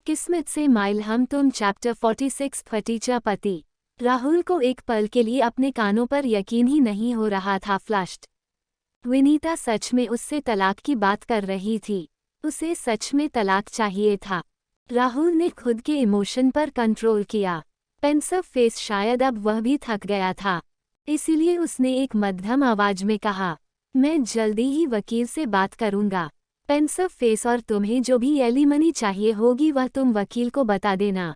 किस्मत से माइल हम तुम चैप्टर 46 फटीचा पति। राहुल को एक पल के लिए अपने कानों पर यकीन ही नहीं हो रहा था। फ्लश्ड। विनीता सच में उससे तलाक की बात कर रही थी। उसे सच में तलाक चाहिए था। राहुल ने खुद के इमोशन पर कंट्रोल किया। पेंसिव फेस, शायद अब वह भी थक गया था। इसीलिए उसने एक मध्यम आवाज में कहा, मैं जल्दी ही वकील से बात करूंगा। पेंसिव फेस, और तुम्हें जो भी एलिमनी चाहिए होगी वह तुम वकील को बता देना।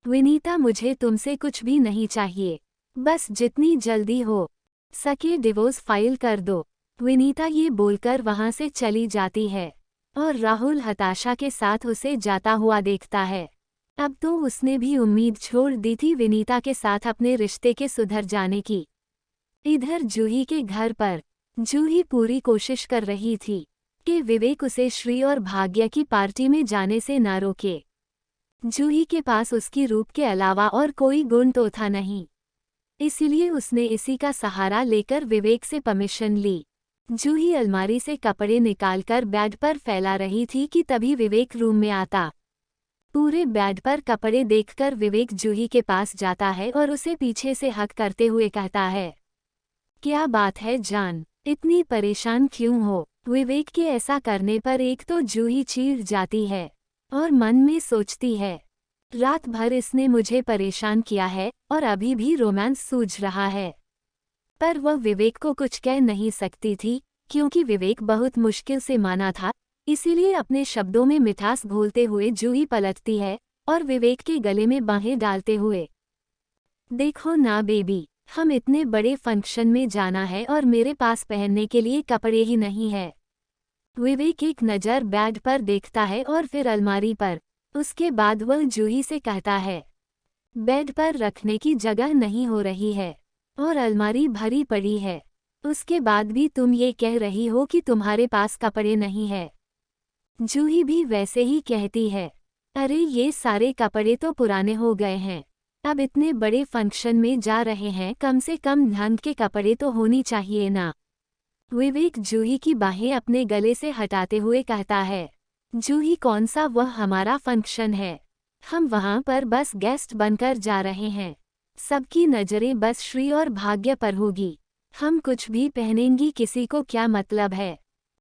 विनीता, मुझे तुमसे कुछ भी नहीं चाहिए, बस जितनी जल्दी हो सके डिवोर्स फाइल कर दो। विनीता ये बोलकर वहां से चली जाती है और राहुल हताशा के साथ उसे जाता हुआ देखता है। अब तो उसने भी उम्मीद छोड़ दी थी विनीता के साथ अपने रिश्ते के सुधर जाने की। इधर जूही के घर पर जूही पूरी कोशिश कर रही थी कि विवेक उसे श्री और भाग्य की पार्टी में जाने से ना रोके। जूही के पास उसकी रूप के अलावा और कोई गुण तो था नहीं, इसीलिए उसने इसी का सहारा लेकर विवेक से परमिशन ली। जूही अलमारी से कपड़े निकालकर बेड पर फैला रही थी कि तभी विवेक रूम में आता। पूरे बेड पर कपड़े देखकर विवेक जूही के पास जाता है और उसे पीछे से हक करते हुए कहता है, क्या बात है जान, इतनी परेशान क्यों हो? विवेक के ऐसा करने पर एक तो जूही चीढ़ जाती है और मन में सोचती है, रात भर इसने मुझे परेशान किया है और अभी भी रोमांस सूझ रहा है। पर वह विवेक को कुछ कह नहीं सकती थी क्योंकि विवेक बहुत मुश्किल से माना था। इसीलिए अपने शब्दों में मिठास घोलते हुए जूही पलटती है और विवेक के गले में बाहें डालते हुए, देखो ना बेबी, हम इतने बड़े फंक्शन में जाना है और मेरे पास पहनने के लिए कपड़े ही नहीं है। विवेक एक नज़र बेड पर देखता है और फिर अलमारी पर। उसके बाद वह जूही से कहता है, बेड पर रखने की जगह नहीं हो रही है और अलमारी भरी पड़ी है, उसके बाद भी तुम ये कह रही हो कि तुम्हारे पास कपड़े नहीं है। जूही भी वैसे ही कहती है, अरे ये सारे कपड़े तो पुराने हो गए हैं, अब इतने बड़े फंक्शन में जा रहे हैं, कम से कम ढंग के कपड़े तो होनी चाहिए ना। विवेक जूही की बाहें अपने गले से हटाते हुए कहता है, जूही कौन सा वह हमारा फंक्शन है, हम वहां पर बस गेस्ट बनकर जा रहे हैं। सबकी नज़रें बस श्री और भाग्य पर होगी, हम कुछ भी पहनेंगी किसी को क्या मतलब है।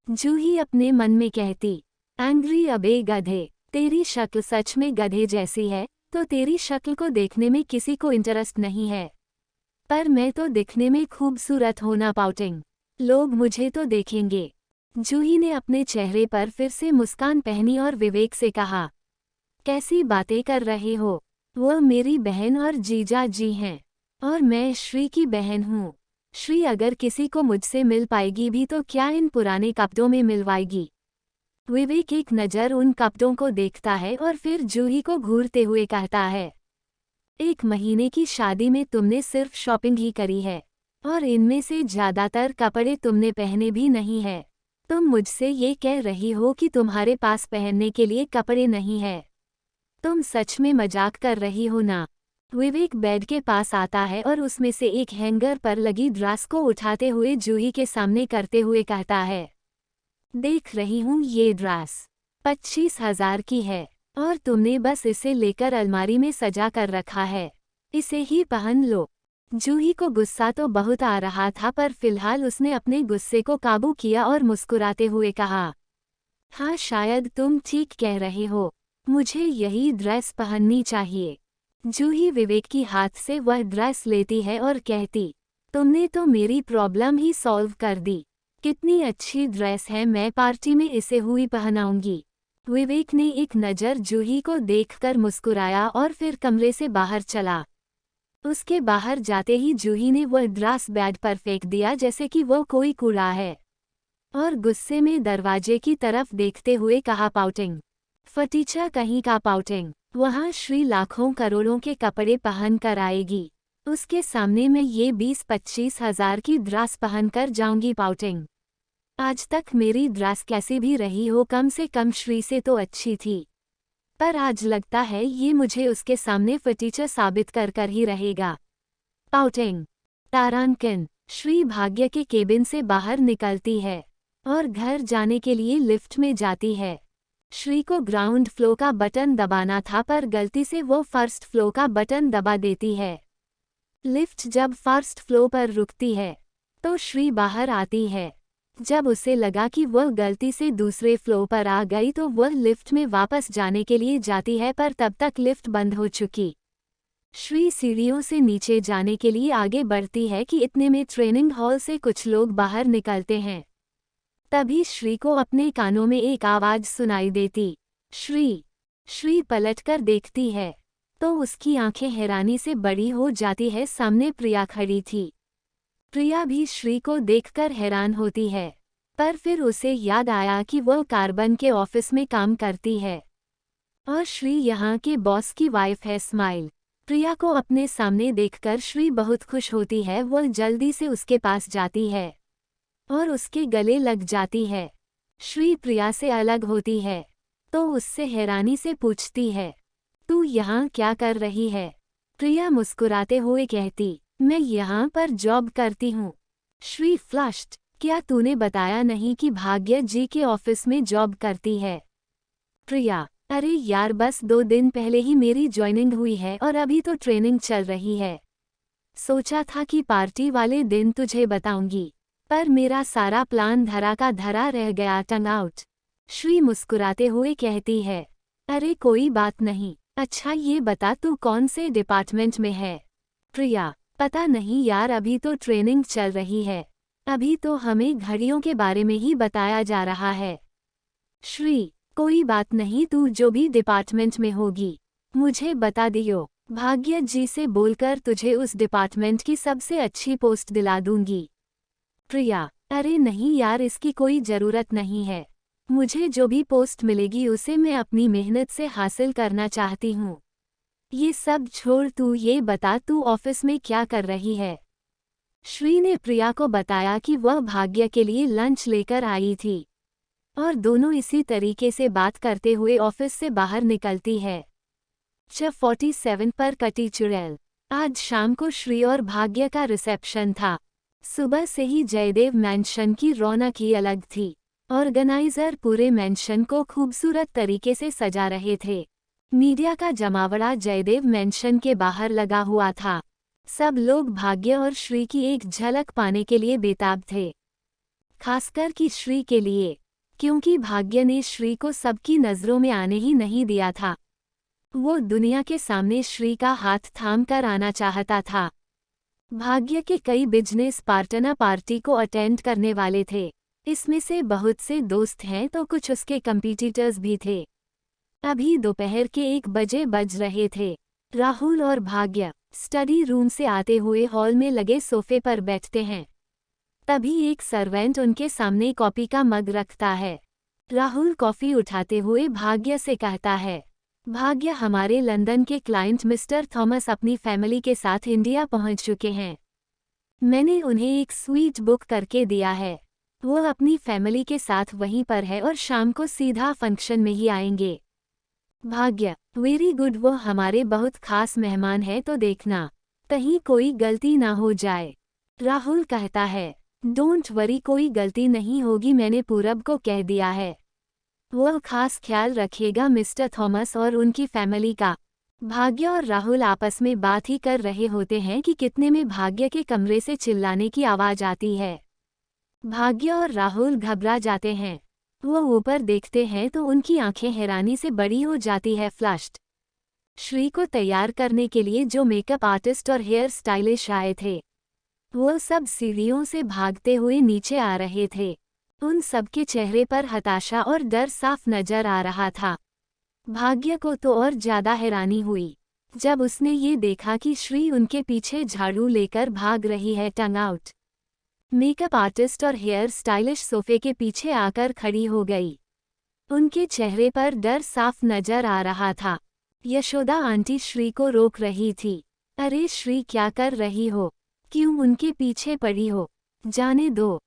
जूही अपने मन में कहती, एंग्री अबे गधे, तेरी शक्ल सच में गधे जैसी है, तो तेरी शक्ल को देखने में किसी को इंटरेस्ट नहीं है, पर मैं तो दिखने में खूबसूरत होना पाउटिंग, लोग मुझे तो देखेंगे। जूही ने अपने चेहरे पर फिर से मुस्कान पहनी और विवेक से कहा, कैसी बातें कर रहे हो, वह मेरी बहन और जीजा जी हैं और मैं श्री की बहन हूँ। श्री अगर किसी को मुझसे मिल पाएगी भी तो क्या इन पुराने कपड़ों में मिलवाएगी। विवेक एक नज़र उन कपड़ों को देखता है और फिर जूही को घूरते हुए कहता है, 1 महीने की शादी में तुमने सिर्फ शॉपिंग ही करी है और इनमें से ज़्यादातर कपड़े तुमने पहने भी नहीं है। तुम मुझसे ये कह रही हो कि तुम्हारे पास पहनने के लिए कपड़े नहीं है, तुम सच में मजाक कर रही हो ना। विवेक बेड के पास आता है और उसमें से एक हैंगर पर लगी ड्रेस को उठाते हुए जूही के सामने करते हुए कहता है, देख रही हूँ ये ड्रेस 25,000 की है और तुमने बस इसे लेकर अलमारी में सजा कर रखा है, इसे ही पहन लो। जूही को गुस्सा तो बहुत आ रहा था, पर फिलहाल उसने अपने गुस्से को काबू किया और मुस्कुराते हुए कहा, हाँ शायद तुम ठीक कह रहे हो, मुझे यही ड्रेस पहननी चाहिए। जूही विवेक की हाथ से वह ड्रेस लेती है और कहती, तुमने तो मेरी प्रॉब्लम ही सॉल्व कर दी, कितनी अच्छी ड्रेस है, मैं पार्टी में इसे हुई पहनाऊंगी। विवेक ने एक नज़र जूही को देखकर मुस्कुराया और फिर कमरे से बाहर चला। उसके बाहर जाते ही जूही ने वह ड्रेस बेड पर फेंक दिया जैसे कि वो कोई कूड़ा है और गुस्से में दरवाजे की तरफ देखते हुए कहा, पाउटिंग, फटीचा कहीं का पाउटिंग, वहाँ श्री लाखों करोड़ों के कपड़े पहन कर आएगी, उसके सामने मैं ये 20-25 हज़ार की ड्रेस पहन कर जाऊंगी पाउटिंग। आज तक मेरी ड्रेस कैसी भी रही हो, कम से कम श्री से तो अच्छी थी, पर आज लगता है ये मुझे उसके सामने फटीचा साबित कर ही रहेगा। पाउटिंग। तारांकिन। श्री भाग्य के केबिन से बाहर निकलती है और घर जाने के लिए लिफ्ट में जाती है। श्री को ग्राउंड फ्लो का बटन दबाना था पर गलती से वो फर्स्ट फ्लो का बटन दबा देती है। लिफ्ट जब फर्स्ट फ्लो पर रुकती है तो श्री बाहर आती है। जब उसे लगा कि वह गलती से दूसरे फ्लो पर आ गई तो वह लिफ्ट में वापस जाने के लिए जाती है पर तब तक लिफ्ट बंद हो चुकी। श्री सीढ़ियों से नीचे जाने के लिए आगे बढ़ती है कि इतने में ट्रेनिंग हॉल से कुछ लोग बाहर निकलते हैं। तभी श्री को अपने कानों में एक आवाज सुनाई देती, श्री पलटकर देखती है तो उसकी आंखें हैरानी से बड़ी हो जाती है। सामने प्रिया खड़ी थी। प्रिया भी श्री को देखकर हैरान होती है पर फिर उसे याद आया कि वह कार्बन के ऑफिस में काम करती है और श्री यहाँ के बॉस की वाइफ है। स्माइल। प्रिया को अपने सामने देखकर श्री बहुत खुश होती है। वह जल्दी से उसके पास जाती है और उसके गले लग जाती है। श्री प्रिया से अलग होती है तो उससे हैरानी से पूछती है, तू यहाँ क्या कर रही है? प्रिया मुस्कुराते हुए कहती, मैं यहाँ पर जॉब करती हूँ। श्री फ्लश्ड, क्या तूने बताया नहीं कि भाग्य जी के ऑफिस में जॉब करती है? प्रिया, अरे यार बस 2 दिन पहले ही मेरी ज्वाइनिंग हुई है और अभी तो ट्रेनिंग चल रही है। सोचा था कि पार्टी वाले दिन तुझे बताऊंगी पर मेरा सारा प्लान धरा का धरा रह गया। टंग आउट। श्री मुस्कुराते हुए कहती है, अरे कोई बात नहीं। अच्छा ये बता तू कौन से डिपार्टमेंट में है? प्रिया, पता नहीं यार, अभी तो ट्रेनिंग चल रही है। अभी तो हमें घड़ियों के बारे में ही बताया जा रहा है। श्री, कोई बात नहीं, तू जो भी डिपार्टमेंट में होगी मुझे बता दियो। भाग्य जी से बोलकर तुझे उस डिपार्टमेंट की सबसे अच्छी पोस्ट दिला दूंगी। प्रिया, अरे नहीं यार, इसकी कोई ज़रूरत नहीं है। मुझे जो भी पोस्ट मिलेगी उसे मैं अपनी मेहनत से हासिल करना चाहती हूँ। ये सब छोड़, तू ये बता तू ऑफिस में क्या कर रही है? श्री ने प्रिया को बताया कि वह भाग्य के लिए लंच लेकर आई थी और दोनों इसी तरीके से बात करते हुए ऑफिस से बाहर निकलती है। 47 पर कटी चुड़ैल। आज शाम को श्री और भाग्य का रिसेप्शन था। सुबह से ही जयदेव मैंशन की रौनक ही अलग थी। ऑर्गेनाइजर पूरे मैंशन को खूबसूरत तरीके से सजा रहे थे। मीडिया का जमावड़ा जयदेव मैंशन के बाहर लगा हुआ था। सब लोग भाग्य और श्री की एक झलक पाने के लिए बेताब थे, खासकर कि श्री के लिए, क्योंकि भाग्य ने श्री को सबकी नज़रों में आने ही नहीं दिया था। वो दुनिया के सामने श्री का हाथ थाम कर आना चाहता था। भाग्य के कई बिजनेस पार्टनर पार्टी को अटेंड करने वाले थे। इसमें से बहुत से दोस्त हैं तो कुछ उसके कंपीटिटर्स भी थे। अभी दोपहर के 1 बजे बज रहे थे। राहुल और भाग्य स्टडी रूम से आते हुए हॉल में लगे सोफे पर बैठते हैं। तभी एक सर्वेंट उनके सामने कॉफ़ी का मग रखता है। राहुल कॉफ़ी उठाते हुए भाग्य से कहता है, भाग्य, हमारे लंदन के क्लाइंट मिस्टर थॉमस अपनी फैमिली के साथ इंडिया पहुंच चुके हैं। मैंने उन्हें एक स्वीट बुक करके दिया है। वो अपनी फैमिली के साथ वहीं पर है और शाम को सीधा फंक्शन में ही आएंगे। भाग्य, वेरी गुड, वो हमारे बहुत खास मेहमान है तो देखना कहीं कोई गलती ना हो जाए। राहुल कहता है, डोंट वरी, कोई गलती नहीं होगी, मैंने पूरब को कह दिया है। वह खास ख्याल रखेगा मिस्टर थॉमस और उनकी फैमिली का। भाग्य और राहुल आपस में बात ही कर रहे होते हैं कि कितने में भाग्य के कमरे से चिल्लाने की आवाज़ आती है। भाग्य और राहुल घबरा जाते हैं। वो ऊपर देखते हैं तो उनकी आंखें हैरानी से बड़ी हो जाती है। फ्लश्ड। श्री को तैयार करने के लिए जो मेकअप आर्टिस्ट और हेयर स्टाइलिश आए थे वो सब सीढ़ियों से भागते हुए नीचे आ रहे थे। उन सबके चेहरे पर हताशा और डर साफ नजर आ रहा था। भाग्य को तो और ज्यादा हैरानी हुई जब उसने ये देखा कि श्री उनके पीछे झाड़ू लेकर भाग रही है। टंग आउट। मेकअप आर्टिस्ट और हेयर स्टाइलिश सोफे के पीछे आकर खड़ी हो गई। उनके चेहरे पर डर साफ नजर आ रहा था। यशोदा आंटी श्री को रोक रही थी। अरे श्री, क्या कर रही हो? क्यों उनके पीछे पड़ी हो? जाने दो।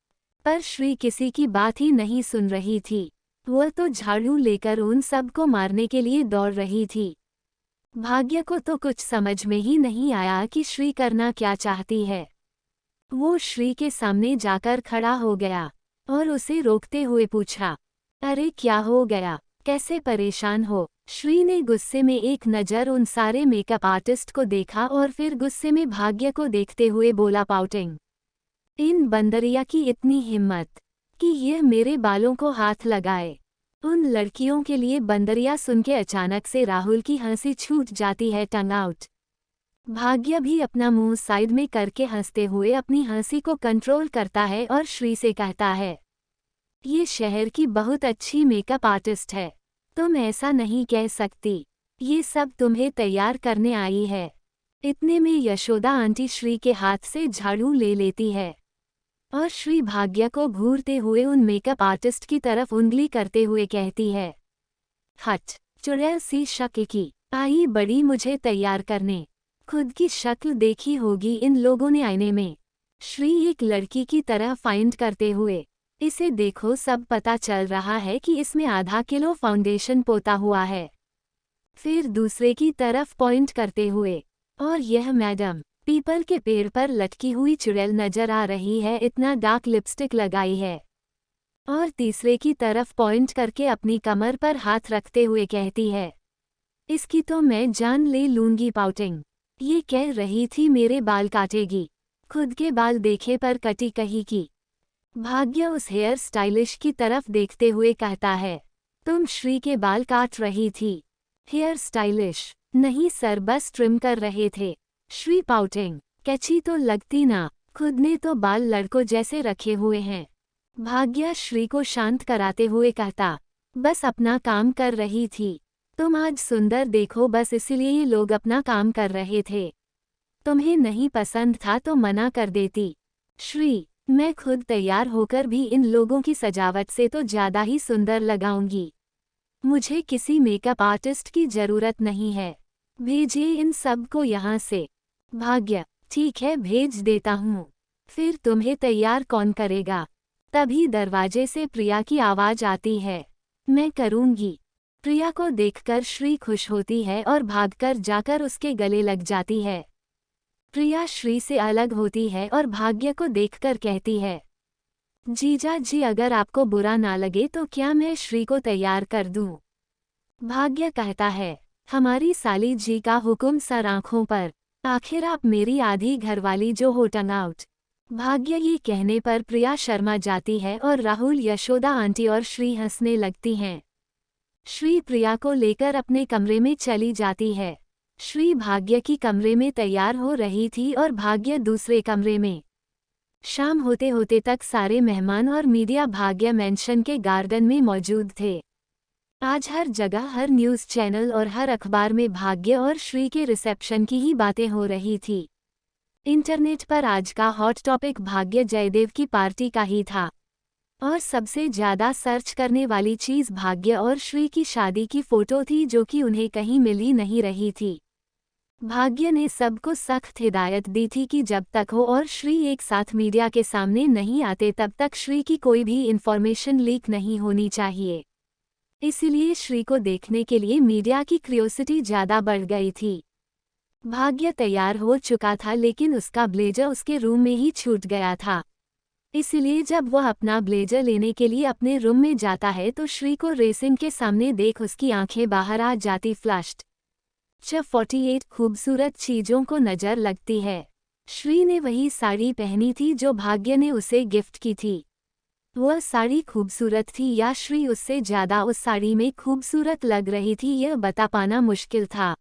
पर श्री किसी की बात ही नहीं सुन रही थी। वह तो झाड़ू लेकर उन सब को मारने के लिए दौड़ रही थी। भाग्य को तो कुछ समझ में ही नहीं आया कि श्री करना क्या चाहती है। वो श्री के सामने जाकर खड़ा हो गया और उसे रोकते हुए पूछा, अरे क्या हो गया? कैसे परेशान हो? श्री ने गुस्से में एक नज़र उन सारे मेकअप आर्टिस्ट को देखा और फिर गुस्से में भाग्य को देखते हुए बोला, पाउटिंग, इन बंदरिया की इतनी हिम्मत कि यह मेरे बालों को हाथ लगाए। उन लड़कियों के लिए बंदरिया सुन के अचानक से राहुल की हंसी छूट जाती है, टंग आउट। भाग्य भी अपना मुंह साइड में करके हंसते हुए अपनी हंसी को कंट्रोल करता है और श्री से कहता है, ये शहर की बहुत अच्छी मेकअप आर्टिस्ट है, तुम ऐसा नहीं कह सकती। ये सब तुम्हें तैयार करने आई है। इतने में यशोदा आंटी श्री के हाथ से झाड़ू ले लेती है और श्री भाग्य को घूरते हुए उन मेकअप आर्टिस्ट की तरफ उंगली करते हुए कहती है, हट, चुड़ैल सी शक्ल की, आई बड़ी मुझे तैयार करने। खुद की शक्ल देखी होगी इन लोगों ने आईने में। श्री एक लड़की की तरह फाइंड करते हुए, इसे देखो, सब पता चल रहा है कि इसमें आधा किलो फाउंडेशन पोता हुआ है। फिर दूसरे की तरफ पॉइंट करते हुए, और यह मैडम पीपल के पेड़ पर लटकी हुई चुड़ैल नजर आ रही है, इतना डार्क लिपस्टिक लगाई है। और तीसरे की तरफ पॉइंट करके अपनी कमर पर हाथ रखते हुए कहती है, इसकी तो मैं जान ले लूंगी, पाउटिंग। ये कह रही थी मेरे बाल काटेगी, खुद के बाल देखे पर कटी कही की। भाग्य उस हेयर स्टाइलिश की तरफ देखते हुए कहता है, तुम श्री के बाल काट रही थी? हेयर स्टाइलिश नहीं सर, बस ट्रिम कर रहे थे। श्री, पाउटिंग, कैची तो लगती ना, खुद ने तो बाल लड़कों जैसे रखे हुए हैं। भाग्य श्री को शांत कराते हुए कहता, बस अपना काम कर रही थी। तुम आज सुंदर देखो, बस इसलिए ये लोग अपना काम कर रहे थे। तुम्हें नहीं पसंद था तो मना कर देती। श्री, मैं खुद तैयार होकर भी इन लोगों की सजावट से तो ज़्यादा ही सुंदर लगाऊंगी। मुझे किसी मेकअप आर्टिस्ट की ज़रूरत नहीं है। भेजिए इन सब को यहाँ से। भाग्य, ठीक है, भेज देता हूँ। फिर तुम्हें तैयार कौन करेगा? तभी दरवाजे से प्रिया की आवाज़ आती है, मैं करूँगी। प्रिया को देखकर श्री खुश होती है और भागकर जाकर उसके गले लग जाती है। प्रिया श्री से अलग होती है और भाग्य को देखकर कहती है, जीजा जी, अगर आपको बुरा ना लगे तो क्या मैं श्री को तैयार कर दूं? भाग्य कहता है, हमारी साली जी का हुक्म सर आंखों पर, आखिर आप मेरी आधी घरवाली जो हो, टंग आउट। भाग्य ये कहने पर प्रिया शर्मा जाती है और राहुल, यशोदा आंटी और श्री हंसने लगती हैं। श्री प्रिया को लेकर अपने कमरे में चली जाती है। श्री भाग्य की कमरे में तैयार हो रही थी और भाग्य दूसरे कमरे में। शाम होते होते तक सारे मेहमान और मीडिया भाग्य मेंशन के गार्डन में मौजूद थे। आज हर जगह, हर न्यूज़ चैनल और हर अखबार में भाग्य और श्री के रिसेप्शन की ही बातें हो रही थी। इंटरनेट पर आज का हॉट टॉपिक भाग्य जयदेव की पार्टी का ही था और सबसे ज़्यादा सर्च करने वाली चीज़ भाग्य और श्री की शादी की फ़ोटो थी, जो कि उन्हें कहीं मिल ही नहीं रही थी। भाग्य ने सबको सख्त हिदायत दी थी कि जब तक वो और श्री एक साथ मीडिया के सामने नहीं आते तब तक श्री की कोई भी इन्फॉर्मेशन लीक नहीं होनी चाहिए। इसीलिए श्री को देखने के लिए मीडिया की क्यूरियोसिटी ज़्यादा बढ़ गई थी। भाग्य तैयार हो चुका था, लेकिन उसका ब्लेजर उसके रूम में ही छूट गया था। इसलिए जब वह अपना ब्लेजर लेने के लिए अपने रूम में जाता है तो श्री को रेसिंग के सामने देख उसकी आंखें बाहर आ जाती। फ्लश्ड 48 खूबसूरत चीज़ों को नज़र लगती है। श्री ने वही साड़ी पहनी थी जो भाग्य ने उसे गिफ्ट की थी। वह साड़ी खूबसूरत थी या श्री उससे ज़्यादा उस साड़ी में खूबसूरत लग रही थी, यह बता पाना मुश्किल था।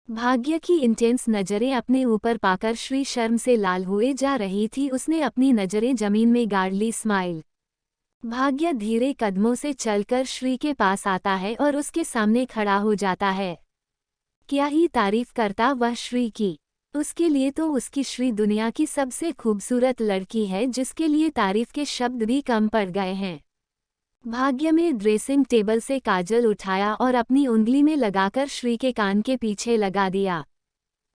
भाग्य की इंटेंस नज़रें अपने ऊपर पाकर श्री शर्म से लाल हुए जा रही थी। उसने अपनी नज़रें जमीन में गाड़ ली। स्माइल। भाग्य धीरे कदमों से चलकर श्री के पास आता है और उसके सामने खड़ा हो जाता है। क्या ही तारीफ करता वह श्री की। उसके लिए तो उसकी श्री दुनिया की सबसे खूबसूरत लड़की है, जिसके लिए तारीफ के शब्द भी कम पड़ गए हैं। भाग्य में ड्रेसिंग टेबल से काजल उठाया और अपनी उंगली में लगाकर श्री के कान के पीछे लगा दिया।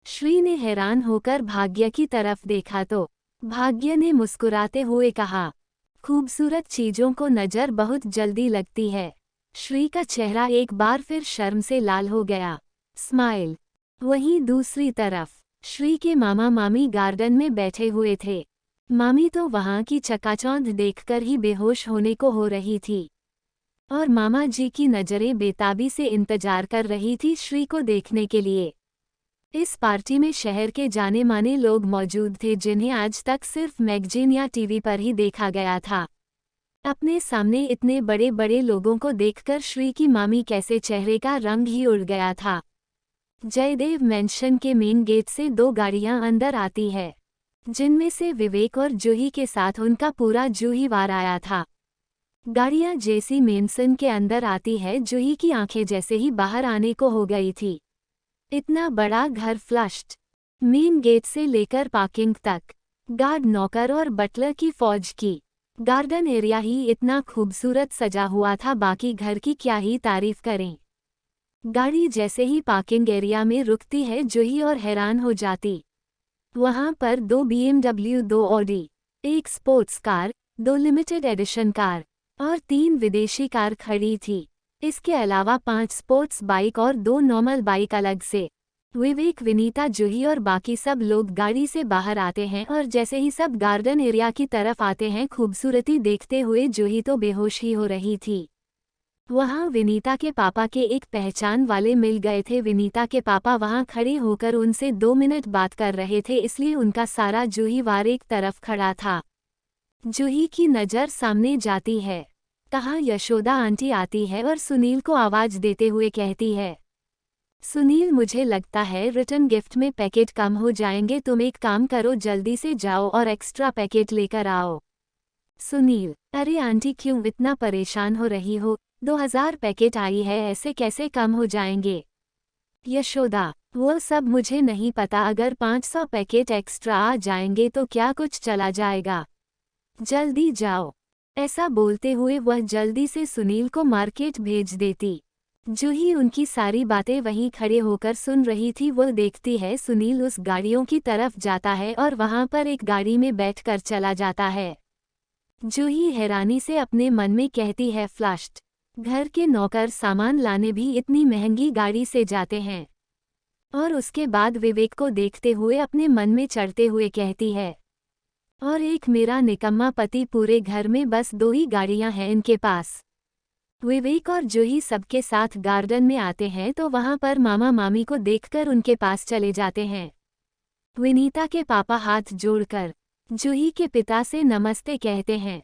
श्री ने हैरान होकर भाग्य की तरफ देखा तो भाग्य ने मुस्कुराते हुए कहा, खूबसूरत चीज़ों को नज़र बहुत जल्दी लगती है। श्री का चेहरा एक बार फिर शर्म से लाल हो गया। स्माइल। वहीं दूसरी तरफ श्री के मामा मामी गार्डन में बैठे हुए थे। मामी तो वहां की चकाचौंध देखकर ही बेहोश होने को हो रही थी। और मामा जी की नज़रें बेताबी से इंतजार कर रही थी श्री को देखने के लिए। इस पार्टी में शहर के जाने माने लोग मौजूद थे जिन्हें आज तक सिर्फ मैगजीन या टीवी पर ही देखा गया था। अपने सामने इतने बड़े बड़े लोगों को देखकर श्री की मामी कैसे चेहरे का रंग ही उड़ गया था। जयदेव मेंशन के मेन गेट से 2 गाड़ियां अंदर आती है, जिनमें से विवेक और जूही के साथ उनका पूरा जूहीवार आया था। गाड़ियां जैसी मेंशन के अंदर आती है, जूही की आंखें जैसे ही बाहर आने को हो गई थी। इतना बड़ा घर, फ्लश्ड मेन गेट से लेकर पार्किंग तक, गार्ड, नौकर और बटलर की फौज की। गार्डन एरिया ही इतना खूबसूरत सजा हुआ था, बाकी घर की क्या ही तारीफ करें। गाड़ी जैसे ही पार्किंग एरिया में रुकती है, जूही और हैरान हो जाती। वहां पर 2 BMW, 2 Audi, 1 sports car, 2 limited edition car और 3 विदेशी कार खड़ी थी। इसके अलावा 5 स्पोर्ट्स बाइक और 2 नॉर्मल बाइक अलग से। विवेक, विनीता, जूही और बाकी सब लोग गाड़ी से बाहर आते हैं और जैसे ही सब गार्डन एरिया की तरफ आते हैं, खूबसूरती देखते हुए जूही तो बेहोश ही हो रही थी। वहां विनीता के पापा के एक पहचान वाले मिल गए थे। विनीता के पापा वहां खड़े होकर उनसे 2 मिनट बात कर रहे थे, इसलिए उनका सारा जूहीवार एक तरफ खड़ा था। जूही की नज़र सामने जाती है, कहाँ यशोदा आंटी आती है और सुनील को आवाज देते हुए कहती है, सुनील, मुझे लगता है रिटर्न गिफ्ट में पैकेट कम हो जाएंगे, तुम एक काम करो, जल्दी से जाओ और एक्स्ट्रा पैकेट लेकर आओ। सुनील, अरे आंटी क्यों इतना परेशान हो रही हो, 2000 पैकेट आई है, ऐसे कैसे कम हो जाएंगे। यशोदा, वो सब मुझे नहीं पता, अगर 500 पैकेट एक्स्ट्रा आ जाएंगे तो क्या कुछ चला जाएगा, जल्दी जाओ। ऐसा बोलते हुए वह जल्दी से सुनील को मार्केट भेज देती। जूही उनकी सारी बातें वहीं खड़े होकर सुन रही थी। वो देखती है सुनील उस गाड़ियों की तरफ जाता है और वहां पर एक गाड़ी में बैठकर चला जाता है। जूही हैरानी से अपने मन में कहती है, फ्लश्ड घर के नौकर सामान लाने भी इतनी महंगी गाड़ी से जाते हैं। और उसके बाद विवेक को देखते हुए अपने मन में चढ़ते हुए कहती है, और एक मेरा निकम्मा पति, पूरे घर में बस 2 ही गाड़ियां हैं इनके पास। विवेक और जूही सबके साथ गार्डन में आते हैं तो वहां पर मामा मामी को देखकर उनके पास चले जाते हैं। विनीता के पापा हाथ जोड़कर जूही के पिता से नमस्ते कहते हैं।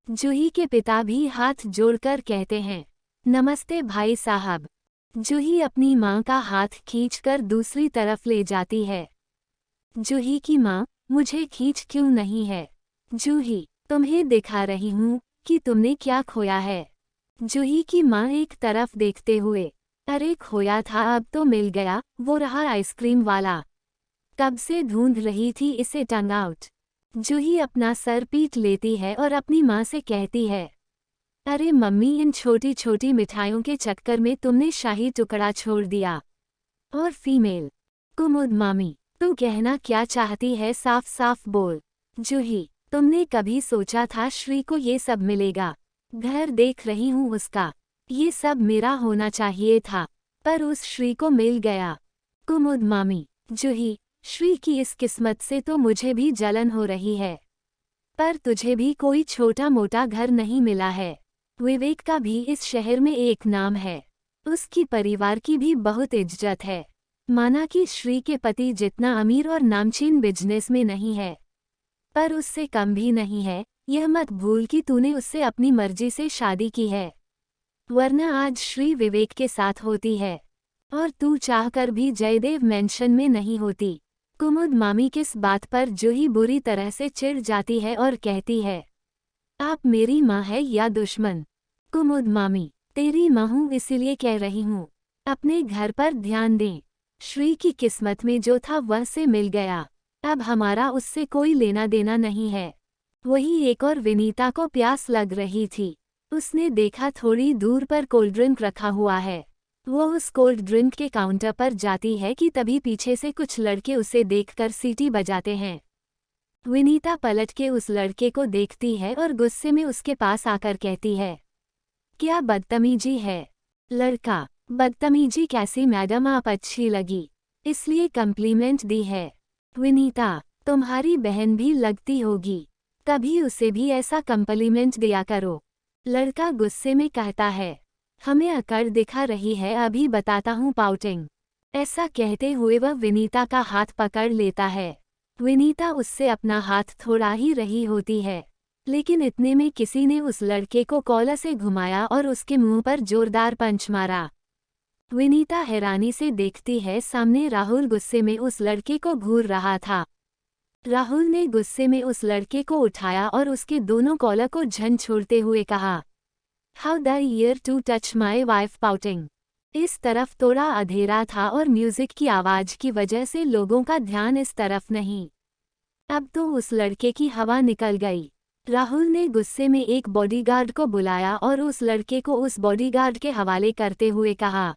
जूही के पिता भी हाथ जोड़कर कहते हैं, नमस्ते भाई साहब। जूही अपनी मां का हाथ खींचकर दूसरी तरफ ले जाती है। जूही की मां, मुझे खींच क्यों नहीं है? जूही, तुम्हें दिखा रही हूं कि तुमने क्या खोया है। जूही की मां एक तरफ देखते हुए, अरे खोया था, अब तो मिल गया, वो रहा आइसक्रीम वाला, कब से ढूंढ रही थी इसे, टंग आउट। जूही अपना सर पीट लेती है और अपनी मां से कहती है, अरे मम्मी, इन छोटी छोटी मिठाइयों के चक्कर में तुमने शाही टुकड़ा छोड़ दिया। और फीमेल, कुमुद मामी, तू कहना क्या चाहती है, साफ साफ बोल। जूही, तुमने कभी सोचा था श्री को ये सब मिलेगा? घर देख रही हूँ उसका, ये सब मेरा होना चाहिए था, पर उस श्री को मिल गया। कुमुद मामी, जूही, श्री की इस किस्मत से तो मुझे भी जलन हो रही है, पर तुझे भी कोई छोटा मोटा घर नहीं मिला है। विवेक का भी इस शहर में एक नाम है, उसकी परिवार की भी बहुत इज्जत है। माना कि श्री के पति जितना अमीर और नामचीन बिजनेस में नहीं है, पर उससे कम भी नहीं है। यह मत भूल कि तूने उससे अपनी मर्जी से शादी की है, वरना आज श्री विवेक के साथ होती है, और तू चाहकर भी जयदेव मेंशन में नहीं होती। कुमुद मामी किस बात पर जूही बुरी तरह से चिढ़ जाती है और कहती है, आप मेरी माँ है या दुश्मन? कुमुद मामी, तेरी माँ हूँ इसीलिए कह रही हूँ, अपने घर पर ध्यान दें। श्री की किस्मत में जो था वह से मिल गया, अब हमारा उससे कोई लेना देना नहीं है। वही एक और विनीता को प्यास लग रही थी, उसने देखा थोड़ी दूर पर कोल्ड ड्रिंक रखा हुआ है। वो उस कोल्ड ड्रिंक के काउंटर पर जाती है कि तभी पीछे से कुछ लड़के उसे देखकर सीटी बजाते हैं। विनीता पलट के उस लड़के को देखती है और गुस्से में उसके पास आकर कहती है, क्या बदतमीजी है? लड़का, बदतमीजी कैसी मैडम, आप अच्छी लगी इसलिए कम्प्लीमेंट दी है। विनीता, तुम्हारी बहन भी लगती होगी, कभी उसे भी ऐसा कम्प्लीमेंट दिया करो। लड़का गुस्से में कहता है, हमें अकड़ दिखा रही है, अभी बताता हूँ पाउटिंग। ऐसा कहते हुए वह विनीता का हाथ पकड़ लेता है। विनीता उससे अपना हाथ थोड़ा ही रही होती है, लेकिन इतने में किसी ने उस लड़के को कॉलर से घुमाया और उसके मुंह पर जोरदार पंच मारा। विनीता हैरानी से देखती है, सामने राहुल गुस्से में उस लड़के को घूर रहा था। राहुल ने गुस्से में उस लड़के को उठाया और उसके दोनों कॉलर को झंझोड़ते हुए कहा, how the year to touch my wife pouting. इस तरफ थोड़ा अंधेरा था और म्यूजिक की आवाज की वजह से लोगों का ध्यान इस तरफ नहीं। अब तो उस लड़के की हवा निकल गई। राहुल ने गुस्से में एक बॉडीगार्ड को बुलाया और उस लड़के को उस बॉडीगार्ड के हवाले करते हुए कहा,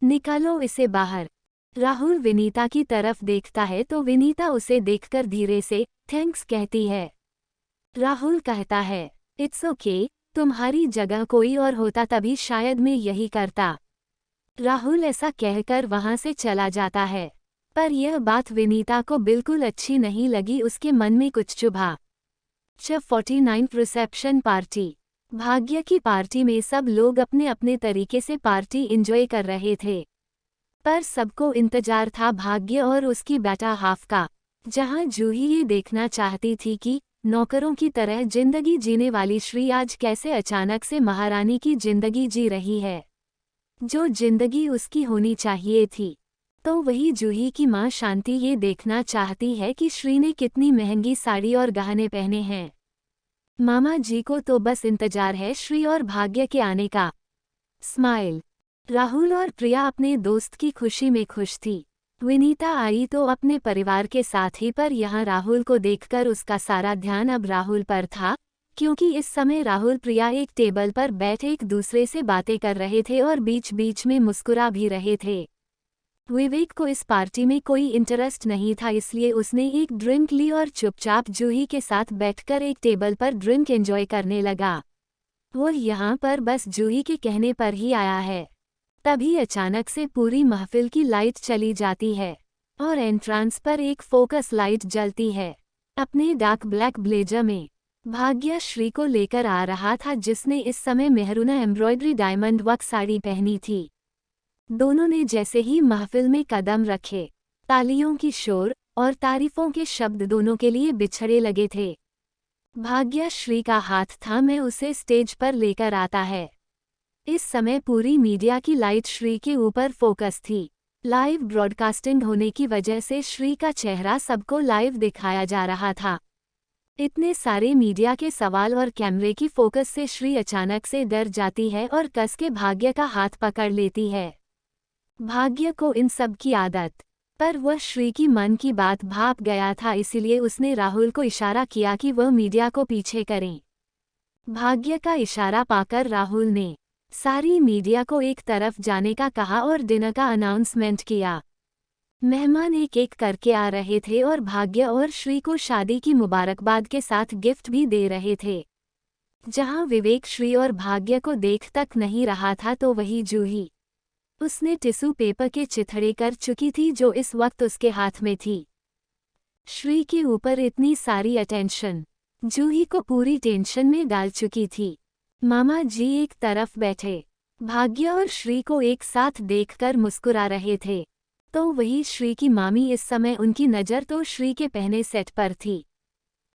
निकालो इसे बाहर। राहुल विनीता की तरफ देखता है तो विनीता उसे देखकर धीरे से थैंक्स कहती है। राहुल कहता है, इट्स ओके, तुम्हारी जगह कोई और होता तभी शायद मैं यही करता। राहुल ऐसा कहकर वहां से चला जाता है, पर यह बात विनीता को बिल्कुल अच्छी नहीं लगी। उसके मन में कुछ चुभा। 49 रिसेप्शन पार्टी। भाग्य की पार्टी में सब लोग अपने अपने तरीके से पार्टी एंजॉय कर रहे थे, पर सबको इंतजार था भाग्य और उसकी बेटा हाफ का। जहां जूही ये देखना चाहती थी कि नौकरों की तरह जिंदगी जीने वाली श्री आज कैसे अचानक से महारानी की जिंदगी जी रही है, जो जिंदगी उसकी होनी चाहिए थी। तो वही जूही की मां शांति ये देखना चाहती है कि श्री ने कितनी महंगी साड़ी और गहने पहने हैं। मामा जी को तो बस इंतजार है श्री और भाग्य के आने का। स्माइल। राहुल और प्रिया अपने दोस्त की खुशी में खुश थी। विनीता आई तो अपने परिवार के साथ ही, पर यहाँ राहुल को देखकर उसका सारा ध्यान अब राहुल पर था, क्योंकि इस समय राहुल प्रिया एक टेबल पर बैठे एक दूसरे से बातें कर रहे थे और बीच बीच में मुस्कुरा भी रहे थे। विवेक को इस पार्टी में कोई इंटरेस्ट नहीं था, इसलिए उसने एक ड्रिंक ली और चुपचाप जूही के साथ बैठकर एक टेबल पर ड्रिंक एंजॉय करने लगा। वो यहाँ पर बस जूही के कहने पर ही आया है। तभी अचानक से पूरी महफिल की लाइट चली जाती है और एंट्रांस पर एक फोकस लाइट जलती है। अपने डार्क ब्लैक ब्लेजर में भाग्य श्री को लेकर आ रहा था, जिसने इस समय maroon embroidery diamond work sari पहनी थी। दोनों ने जैसे ही महफिल में कदम रखे, तालियों की शोर और तारीफों के शब्द दोनों के लिए बिछड़े लगे थे। भाग्य श्री का हाथ था, मैं उसे स्टेज पर लेकर आता है। इस समय पूरी मीडिया की लाइट श्री के ऊपर फोकस थी। लाइव ब्रॉडकास्टिंग होने की वजह से श्री का चेहरा सबको लाइव दिखाया जा रहा था। इतने सारे मीडिया के सवाल और कैमरे की फोकस से श्री अचानक से डर जाती है और कस के भाग्य का हाथ पकड़ लेती है। भाग्य को इन सब की आदत, पर वह श्री की मन की बात भाप गया था, इसीलिए उसने राहुल को इशारा किया कि वह मीडिया को पीछे करें। भाग्य का इशारा पाकर राहुल ने सारी मीडिया को एक तरफ जाने का कहा और डिनर का अनाउंसमेंट किया। मेहमान एक एक करके आ रहे थे और भाग्य और श्री को शादी की मुबारकबाद के साथ गिफ्ट भी दे रहे थे। जहां विवेक श्री और भाग्य को देख तक नहीं रहा था तो वही जूही, उसने टिश्यू पेपर के चिथड़े कर चुकी थी जो इस वक्त उसके हाथ में थी। श्री के ऊपर इतनी सारी अटेंशन जूही को पूरी टेंशन में डाल चुकी थी। मामा जी एक तरफ बैठे भाग्य और श्री को एक साथ देखकर मुस्कुरा रहे थे, तो वही श्री की मामी इस समय उनकी नज़र तो श्री के पहने सेट पर थी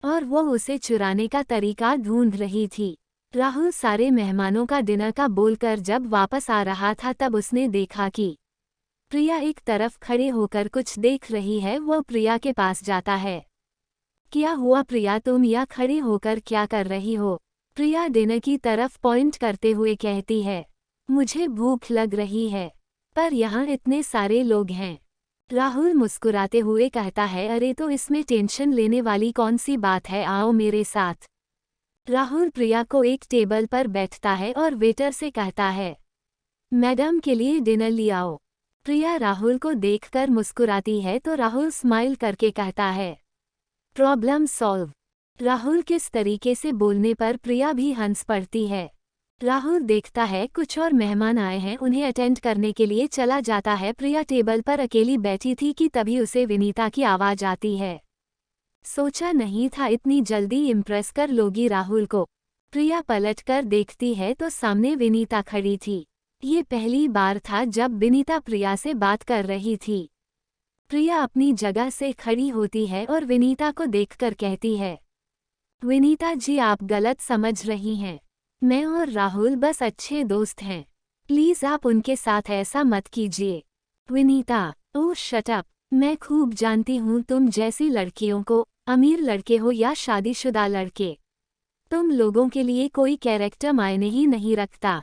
और वो उसे चुराने का तरीका ढूंढ रही थी। राहुल सारे मेहमानों का डिनर का बोलकर जब वापस आ रहा था तब उसने देखा कि प्रिया एक तरफ खड़े होकर कुछ देख रही है। वो प्रिया के पास जाता है। क्या हुआ प्रिया, तुम यहाँ खड़े होकर क्या कर रही हो? प्रिया डिनर की तरफ पॉइंट करते हुए कहती है, मुझे भूख लग रही है, पर यहाँ इतने सारे लोग हैं। राहुल मुस्कुराते हुए कहता है, अरे तो इसमें टेंशन लेने वाली कौन सी बात है, आओ मेरे साथ। राहुल प्रिया को एक टेबल पर बैठता है और वेटर से कहता है, मैडम के लिए डिनर ले आओ। प्रिया राहुल को देखकर मुस्कुराती है तो राहुल स्माइल करके कहता है, प्रॉब्लम सॉल्व। राहुल किस तरीके से बोलने पर प्रिया भी हंस पड़ती है। राहुल देखता है कुछ और मेहमान आए हैं, उन्हें अटेंड करने के लिए चला जाता है। प्रिया टेबल पर अकेली बैठी थी कि तभी उसे विनीता की आवाज़ आती है। सोचा नहीं था इतनी जल्दी इम्प्रेस कर लोगी राहुल को। प्रिया पलटकर देखती है तो सामने विनीता खड़ी थी। ये पहली बार था जब विनीता प्रिया से बात कर रही थी। प्रिया अपनी जगह से खड़ी होती है और विनीता को देखकर कहती है, विनीता जी आप गलत समझ रही हैं। मैं और राहुल बस अच्छे दोस्त हैं। प्लीज आप उनके साथ ऐसा मत कीजिए। विनीता, ओह शट अप। मैं खूब जानती हूँ तुम जैसी लड़कियों को, अमीर लड़के हो या शादीशुदा लड़के, तुम लोगों के लिए कोई कैरेक्टर मायने ही नहीं रखता।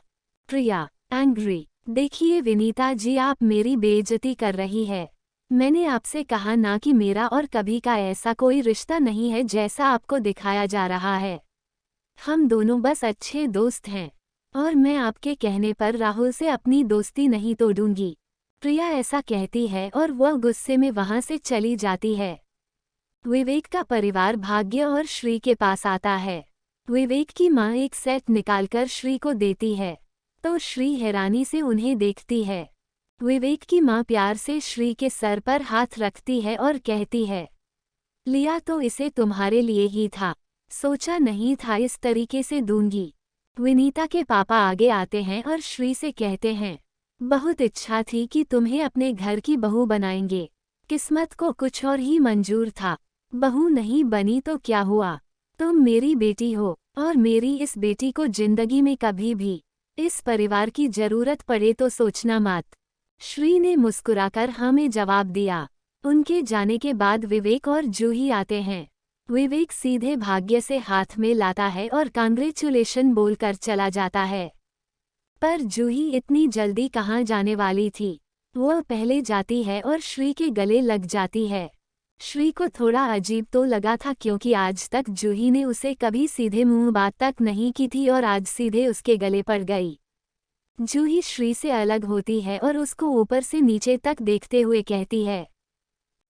प्रिया, एंग्री, देखिए विनीता जी आप मेरी बेइज्जती कर रही है। मैंने आपसे कहा ना कि मेरा और कभी का ऐसा कोई रिश्ता नहीं है जैसा आपको दिखाया जा रहा है। हम दोनों बस अच्छे दोस्त हैं और मैं आपके कहने पर राहुल से अपनी दोस्ती नहीं तोड़ूंगी। प्रिया ऐसा कहती है और वह गुस्से में वहां से चली जाती है। विवेक का परिवार भाग्य और श्री के पास आता है। विवेक की माँ एक सेट निकालकर श्री को देती है तो श्री हैरानी से उन्हें देखती है। विवेक की माँ प्यार से श्री के सर पर हाथ रखती है और कहती है, लिया तो इसे तुम्हारे लिए ही था, सोचा नहीं था इस तरीके से दूंगी। विनीता के पापा आगे आते हैं और श्री से कहते हैं, बहुत इच्छा थी कि तुम्हें अपने घर की बहू बनाएंगे, किस्मत को कुछ और ही मंजूर था। बहू नहीं बनी तो क्या हुआ, तुम मेरी बेटी हो और मेरी इस बेटी को जिंदगी में कभी भी इस परिवार की जरूरत पड़े तो सोचना मत। श्री ने मुस्कुराकर हमें जवाब दिया। उनके जाने के बाद विवेक और जूही आते हैं। विवेक सीधे भाग्य से हाथ में लाता है और कांग्रेचुलेशन बोलकर चला जाता है। पर जूही इतनी जल्दी कहाँ जाने वाली थी। वह पहले जाती है और श्री के गले लग जाती है। श्री को थोड़ा अजीब तो लगा था क्योंकि आज तक जूही ने उसे कभी सीधे मुंह बात तक नहीं की थी और आज सीधे उसके गले पड़ गई। जूही श्री से अलग होती है और उसको ऊपर से नीचे तक देखते हुए कहती है,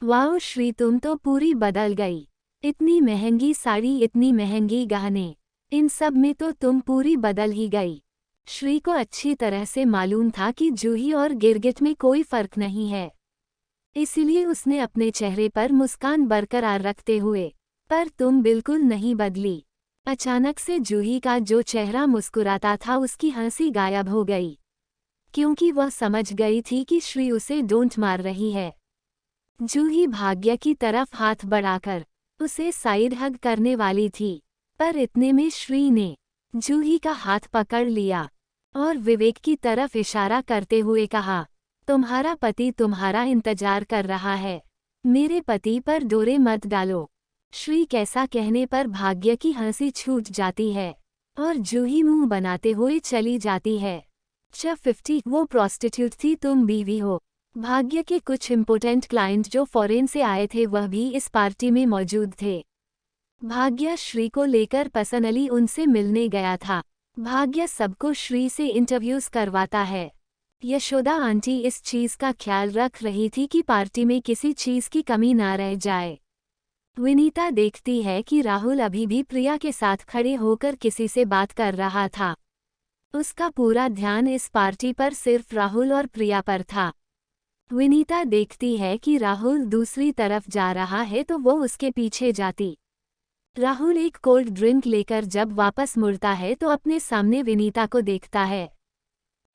वाओ श्री तुम तो पूरी बदल गई। इतनी महंगी साड़ी, इतनी महंगी गहने, इन सब में तो तुम पूरी बदल ही गई। श्री को अच्छी तरह से मालूम था कि जूही और गिरगिट में कोई फर्क नहीं है, इसलिए उसने अपने चेहरे पर मुस्कान बरकरार रखते हुए, पर तुम बिल्कुल नहीं बदली। अचानक से जूही का जो चेहरा मुस्कुराता था उसकी हंसी गायब हो गई, क्योंकि वह समझ गई थी कि श्री उसे डोंट मार रही है। जूही भाग्य की तरफ हाथ बढ़ाकर उसे साइड हग करने वाली थी, पर इतने में श्री ने जूही का हाथ पकड़ लिया और विवेक की तरफ इशारा करते हुए कहा, तुम्हारा पति तुम्हारा इंतजार कर रहा है, मेरे पति पर डोरे मत डालो। श्री कैसा कहने पर भाग्य की हंसी छूट जाती है और जूही मुंह बनाते हुए चली जाती है। 50 वो प्रोस्टिट्यूट थी, तुम बीवी हो। भाग्य के कुछ इम्पोर्टेंट क्लाइंट जो फॉरेन से आए थे वह भी इस पार्टी में मौजूद थे। भाग्य श्री को लेकर पर्सनली उनसे मिलने गया था। भाग्य सबको श्री से इंटरव्यूज करवाता है। यशोदा आंटी इस चीज का ख्याल रख रही थी कि पार्टी में किसी चीज की कमी ना रह जाए। विनीता देखती है कि राहुल अभी भी प्रिया के साथ खड़े होकर किसी से बात कर रहा था। उसका पूरा ध्यान इस पार्टी पर सिर्फ राहुल और प्रिया पर था। विनीता देखती है कि राहुल दूसरी तरफ जा रहा है तो वो उसके पीछे जाती। राहुल एक कोल्ड ड्रिंक लेकर जब वापस मुड़ता है तो अपने सामने विनीता को देखता है।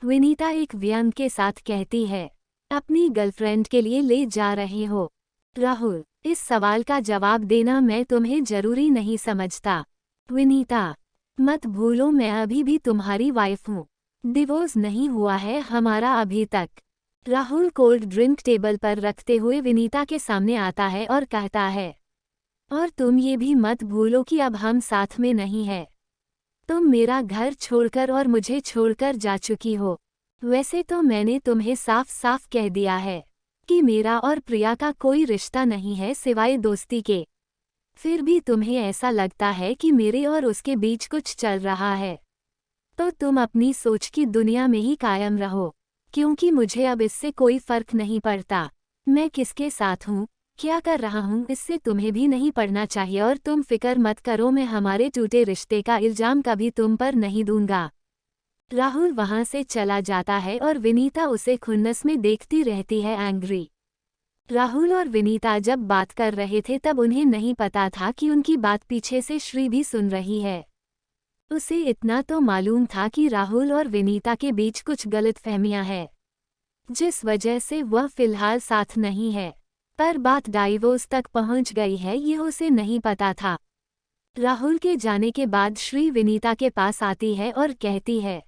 विनीता एक व्यंग के साथ कहती है, अपनी गर्लफ्रेंड के लिए ले जा रहे हो? राहुल, इस सवाल का जवाब देना मैं तुम्हें जरूरी नहीं समझता। विनीता, मत भूलो मैं अभी भी तुम्हारी वाइफ हूँ। डिवोर्स नहीं हुआ है हमारा अभी तक। राहुल कोल्ड ड्रिंक टेबल पर रखते हुए विनीता के सामने आता है और कहता है, और तुम ये भी मत भूलो कि अब हम साथ में नहीं है। तुम मेरा घर छोड़कर और मुझे छोड़कर जा चुकी हो। वैसे तो मैंने तुम्हें साफ साफ कह दिया है कि मेरा और प्रिया का कोई रिश्ता नहीं है सिवाय दोस्ती के। फिर भी तुम्हें ऐसा लगता है कि मेरे और उसके बीच कुछ चल रहा है, तो तुम अपनी सोच की दुनिया में ही कायम रहो, क्योंकि मुझे अब इससे कोई फर्क नहीं पड़ता। मैं किसके साथ हूँ, क्या कर रहा हूँ, इससे तुम्हें भी नहीं पड़ना चाहिए और तुम फिक्र मत करो, मैं हमारे टूटे रिश्ते का इल्जाम कभी तुम पर नहीं दूंगा। राहुल वहां से चला जाता है और विनीता उसे खुन्नस में देखती रहती है, एंग्री। राहुल और विनीता जब बात कर रहे थे तब उन्हें नहीं पता था कि उनकी बात पीछे से श्री भी सुन रही है। उसे इतना तो मालूम था कि राहुल और विनीता के बीच कुछ गलतफहमियां हैं, जिस वजह से वह फिलहाल साथ नहीं है। पर बात डाइवोर्स तक पहुंच गई है, ये उसे नहीं पता था। राहुल के जाने के बाद श्री विनीता के पास आती है और कहती है,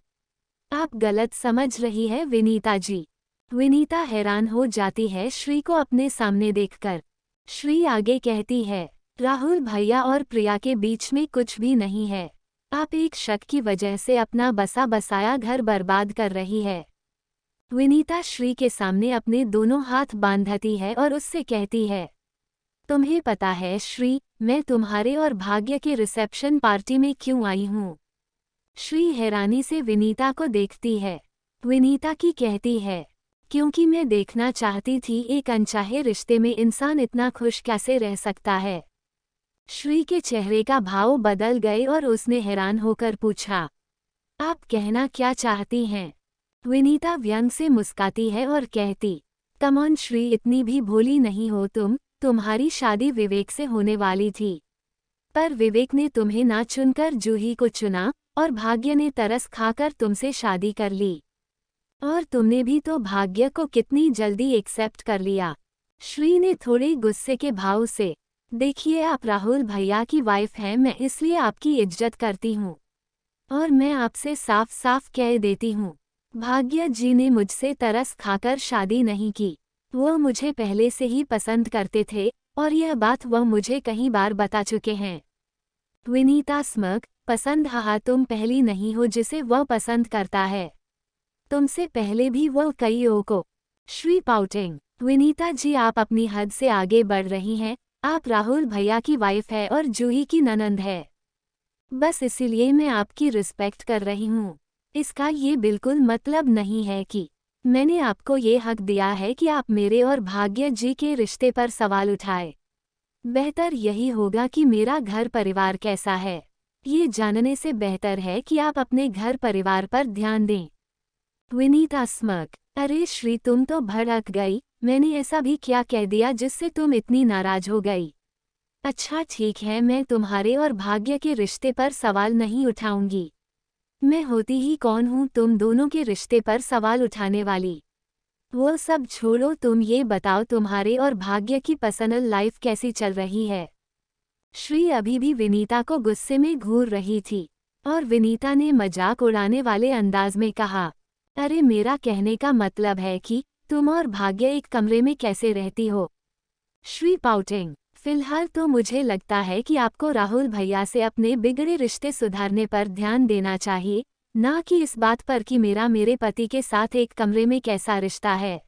आप गलत समझ रही है विनीता जी। विनीता हैरान हो जाती है श्री को अपने सामने देखकर। श्री आगे कहती है, राहुल भैया और प्रिया के बीच में कुछ भी नहीं है। आप एक शक की वजह से अपना बसा बसाया घर बर्बाद कर रही है। विनीता श्री के सामने अपने दोनों हाथ बांधती है और उससे कहती है, तुम्हें पता है श्री, मैं तुम्हारे और भाग्य के रिसेप्शन पार्टी में क्यों आई हूँ? श्री हैरानी से विनीता को देखती है। विनीता की कहती है, क्योंकि मैं देखना चाहती थी एक अनचाहे रिश्ते में इंसान इतना खुश कैसे रह सकता है। श्री के चेहरे का भाव बदल गए और उसने हैरान होकर पूछा, आप कहना क्या चाहती हैं? विनीता व्यंग से मुस्काती है और कहती, कम ऑन श्री, इतनी भी भोली नहीं हो तुम। तुम्हारी शादी विवेक से होने वाली थी, पर विवेक ने तुम्हें ना चुनकर जूही को चुना और भाग्य ने तरस खाकर तुमसे शादी कर ली। और तुमने भी तो भाग्य को कितनी जल्दी एक्सेप्ट कर लिया। श्री ने थोड़े गुस्से के भाव से, देखिए आप राहुल भैया की वाइफ हैं, मैं इसलिए आपकी इज्जत करती हूँ और मैं आपसे साफ साफ कह देती हूँ, भाग्य जी ने मुझसे तरस खाकर शादी नहीं की। वो मुझे पहले से ही पसंद करते थे और यह बात वह मुझे कई बार बता चुके हैं। विनीता स्मग, पसंद? हाँ, तुम पहली नहीं हो जिसे वह पसंद करता है। तुमसे पहले भी वह कईयों को। श्री पाउटिंग, विनीता जी आप अपनी हद से आगे बढ़ रही हैं। आप राहुल भैया की वाइफ है और जूही की ननंद है। बस इसीलिए मैं आपकी रिस्पेक्ट कर रही हूँ। इसका ये बिल्कुल मतलब नहीं है कि मैंने आपको ये हक दिया है कि आप मेरे और भाग्य जी के रिश्ते पर सवाल उठाए। बेहतर यही होगा कि मेरा घर परिवार कैसा है, ये जानने से बेहतर है कि आप अपने घर परिवार पर ध्यान दें। विनीता स्मग, अरे श्री, तुम तो भड़क गई। मैंने ऐसा भी क्या कह दिया जिससे तुम इतनी नाराज हो गई? अच्छा ठीक है, मैं तुम्हारे और भाग्य के रिश्ते पर सवाल नहीं उठाऊंगी। मैं होती ही कौन हूँ तुम दोनों के रिश्ते पर सवाल उठाने वाली? वो सब छोड़ो, तुम ये बताओ तुम्हारे और भाग्य की पर्सनल लाइफ कैसी चल रही है? श्री अभी भी विनीता को गुस्से में घूर रही थी और विनीता ने मजाक उड़ाने वाले अंदाज में कहा, अरे मेरा कहने का मतलब है कि तुम और भाग्य एक कमरे में कैसे रहती हो? श्री पाउटिंग, फिलहाल तो मुझे लगता है कि आपको राहुल भैया से अपने बिगड़े रिश्ते सुधारने पर ध्यान देना चाहिए, ना कि इस बात पर कि मेरे पति के साथ एक कमरे में कैसा रिश्ता है।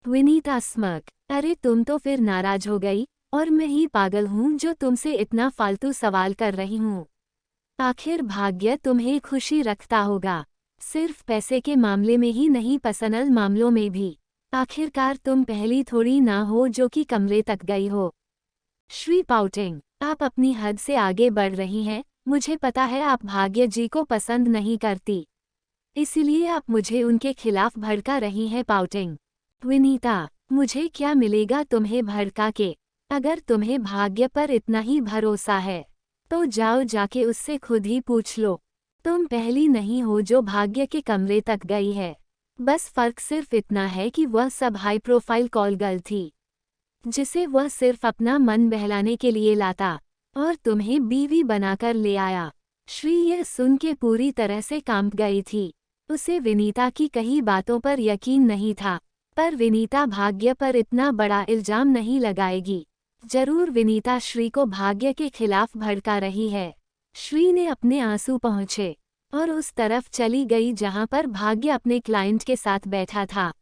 विनीता स्मग, अरे तुम तो फिर नाराज हो गई और मैं ही पागल हूँ जो तुमसे इतना फालतू सवाल कर रही हूँ। आखिर भाग्य तुम्हें खुशी रखता होगा, सिर्फ पैसे के मामले में ही नहीं, पर्सनल मामलों में भी। आखिरकार तुम पहली थोड़ी ना हो जो कि कमरे तक गई हो। श्री पाउटिंग, आप अपनी हद से आगे बढ़ रही हैं। मुझे पता है आप भाग्य जी को पसंद नहीं करती, इसीलिए आप मुझे उनके खिलाफ भड़का रही हैं। पाउटिंग, विनीता, मुझे क्या मिलेगा तुम्हें भड़का के? अगर तुम्हें भाग्य पर इतना ही भरोसा है तो जाओ जाके उससे खुद ही पूछ लो। तुम पहली नहीं हो जो भाग्य के कमरे तक गई है। बस फर्क सिर्फ इतना है कि वह सब हाई प्रोफाइल कॉल गर्ल थी जिसे वह सिर्फ अपना मन बहलाने के लिए लाता और तुम्हें बीवी बनाकर ले आया। श्री यह सुन के पूरी तरह से कांप गई थी। उसे विनीता की कही बातों पर यकीन नहीं था, पर विनीता भाग्य पर इतना बड़ा इल्जाम नहीं लगाएगी। जरूर विनीता श्री को भाग्य के खिलाफ भड़का रही है। श्री ने अपने आंसू पहुँचे और उस तरफ चली गई जहां पर भाग्य अपने क्लाइंट के साथ बैठा था।